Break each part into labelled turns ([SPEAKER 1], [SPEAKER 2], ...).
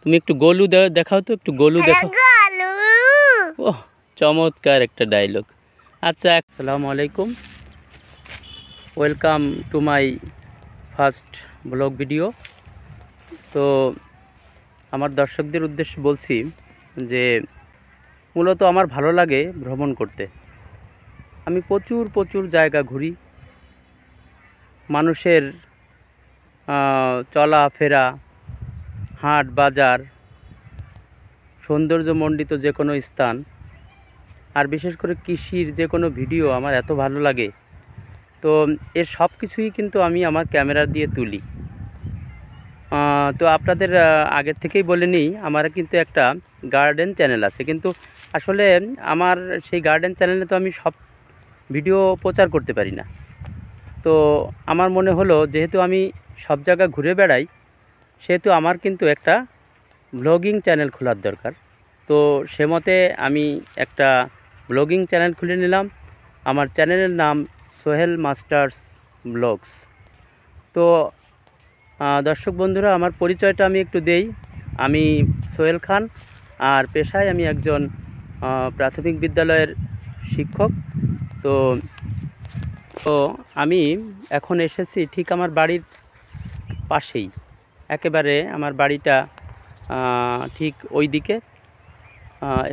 [SPEAKER 1] তুমি একটু গোলু দেখাও তো, একটু গোলু দেখাও। ওহ, চমৎকার একটা ডায়লগ। আচ্ছা, আসসালামু আলাইকুম, welcome to my first blog video. তো আমার দর্শকদের উদ্দেশ্যে বলছি যে মূলত আমার ভালো লাগে ভ্রমণ করতে। আমি প্রচুর জায়গা ঘুরি। মানুষের চলাফেরা, হাট বাজার, সৌন্দর্যমণ্ডিত যে কোনো স্থান, আর বিশেষ করে কৃষির যে কোনো ভিডিও আমার এত ভালো লাগে। তো এর সব কিছুই কিন্তু আমি আমার ক্যামেরা দিয়ে তুলি। তো আপনাদের আগের থেকেই বলে নিই, আমার কিন্তু একটা গার্ডেন চ্যানেল আছে, কিন্তু আসলে আমার সেই গার্ডেন চ্যানেলে তো আমি সব ভিডিও প্রচার করতে পারি না। তো আমার মনে হলো যেহেতু আমি সব জায়গা ঘুরে বেড়াই, সেহেতু আমার কিন্তু একটা ব্লগিং চ্যানেল খোলার দরকার। তো সে মতে আমি একটা ব্লগিং চ্যানেল খুলে নিলাম। আমার চ্যানেলের নাম সোহেল মাস্টার্স ব্লগস। তো দর্শক বন্ধুরা, আমার পরিচয়টা আমি একটু দেই। আমি সোহেল খান, আর পেশায় আমি একজন প্রাথমিক বিদ্যালয়ের শিক্ষক। তো তো আমি এখন এসেছি ঠিক আমার বাড়ির পাশেই, একেবারে আমার বাড়িটা ঠিক ওই দিকে,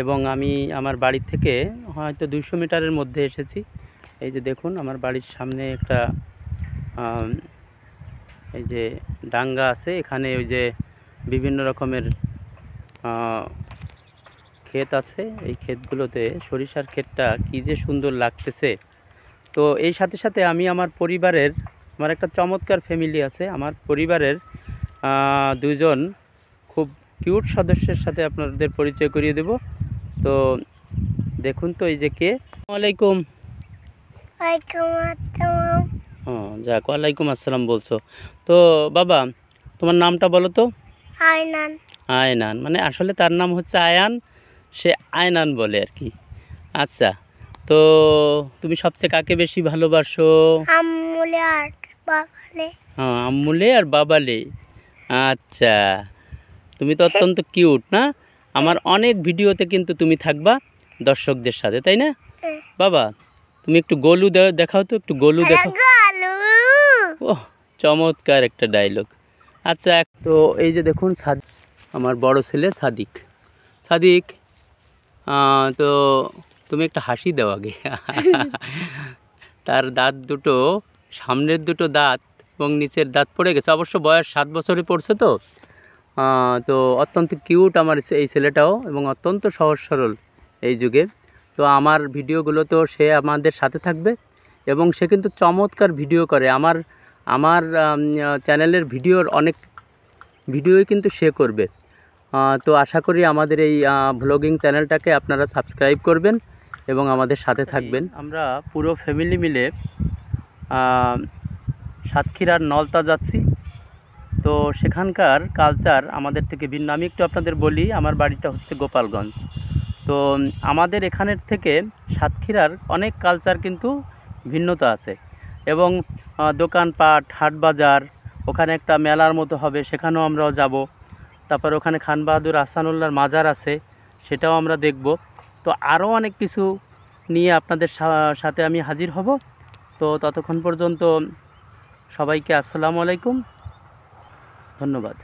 [SPEAKER 1] এবং আমি আমার বাড়ি থেকে হয়তো 200 মিটারের মধ্যে এসেছি। এই যে দেখুন, আমার বাড়ির সামনে একটা এই যে ডাঙ্গা আছে, এখানে ওই যে বিভিন্ন রকমের ক্ষেত আছে। এই ক্ষেতগুলোতে সরিষার ক্ষেতটা কী যে সুন্দর লাগতেছে। তো এই সাথে সাথে আমি আমার পরিবারের, আমার একটা চমৎকার ফ্যামিলি আছে, আমার পরিবারের দুজন খুব কিউট সদস্যের সাথে আপনাদের পরিচয় করিয়ে দেব। তো দেখুন তো, এই যে কে। ওয়ালাইকুম। যাক, ওয়ালাইকুম আসসালাম বলছো। তো বাবা, তোমার নামটা বলো তো।
[SPEAKER 2] আয়নান।
[SPEAKER 1] আয়নান, মানে আসলে তার নাম হচ্ছে আয়ান, সে আয়নান বলে আর কি। আচ্ছা, তো তুমি সবচেয়ে কাকে বেশি ভালোবাসো?
[SPEAKER 2] আম্মুলে আর বাবালে।
[SPEAKER 1] হ্যাঁ, আম্মুলে আর বাবালে। আচ্ছা, তুমি তো অত্যন্ত কিউট না? আমার অনেক ভিডিওতে কিন্তু তুমি থাকবা দর্শকদের সাথে, তাই না বাবা? তুমি একটু গোলু দেখাও তো, একটু গোলু দেখাও। ওহ, চমৎকার একটা ডায়লগ। আচ্ছা, তো এই যে দেখুন, আমার বড় ছেলে সাদিক। সাদিক, তো তুমি একটা হাসি দাও আগে। তার দাঁত দুটো, সামনের দুটো দাঁত এবং নিচের দাঁত পড়ে গেছে। অবশ্য বয়স 7 বছরে পড়ছে। তো অত্যন্ত কিউট আমার এই ছেলেটাও, এবং অত্যন্ত সহজ সরল এই যুগে। তো আমার ভিডিওগুলোতেও সে আমাদের সাথে থাকবে, এবং সে কিন্তু চমৎকার ভিডিও করে। আমার চ্যানেলের ভিডিওর অনেক ভিডিওই কিন্তু সে করবে। তো আশা করি আমাদের এই ভ্লগিং চ্যানেলটাকে আপনারা সাবস্ক্রাইব করবেন এবং আমাদের সাথে থাকবেন। আমরা পুরো ফ্যামিলি মিলে সাতক্ষীরার নলতা যাচ্ছি। তো সেখানকার কালচার আমাদের থেকে ভিন্ন। আমি একটু আপনাদের বলি, আমার বাড়িটা হচ্ছে গোপালগঞ্জ। তো আমাদের এখানের থেকে সাতক্ষীরার অনেক কালচার কিন্তু ভিন্নতা আছে, এবং দোকানপাট, হাট বাজার, ওখানে একটা মেলার মতো হবে, সেখানেও আমরাও যাব। তারপর ওখানে খান বাহাদুর আহসানুল্লাহর মাজার আছে, সেটাও আমরা দেখব। তো আরও অনেক কিছু নিয়ে আপনাদের সাথে আমি হাজির হব। তো ততক্ষণ পর্যন্ত সবাইকে আসসালামু আলাইকুম, ধন্যবাদ।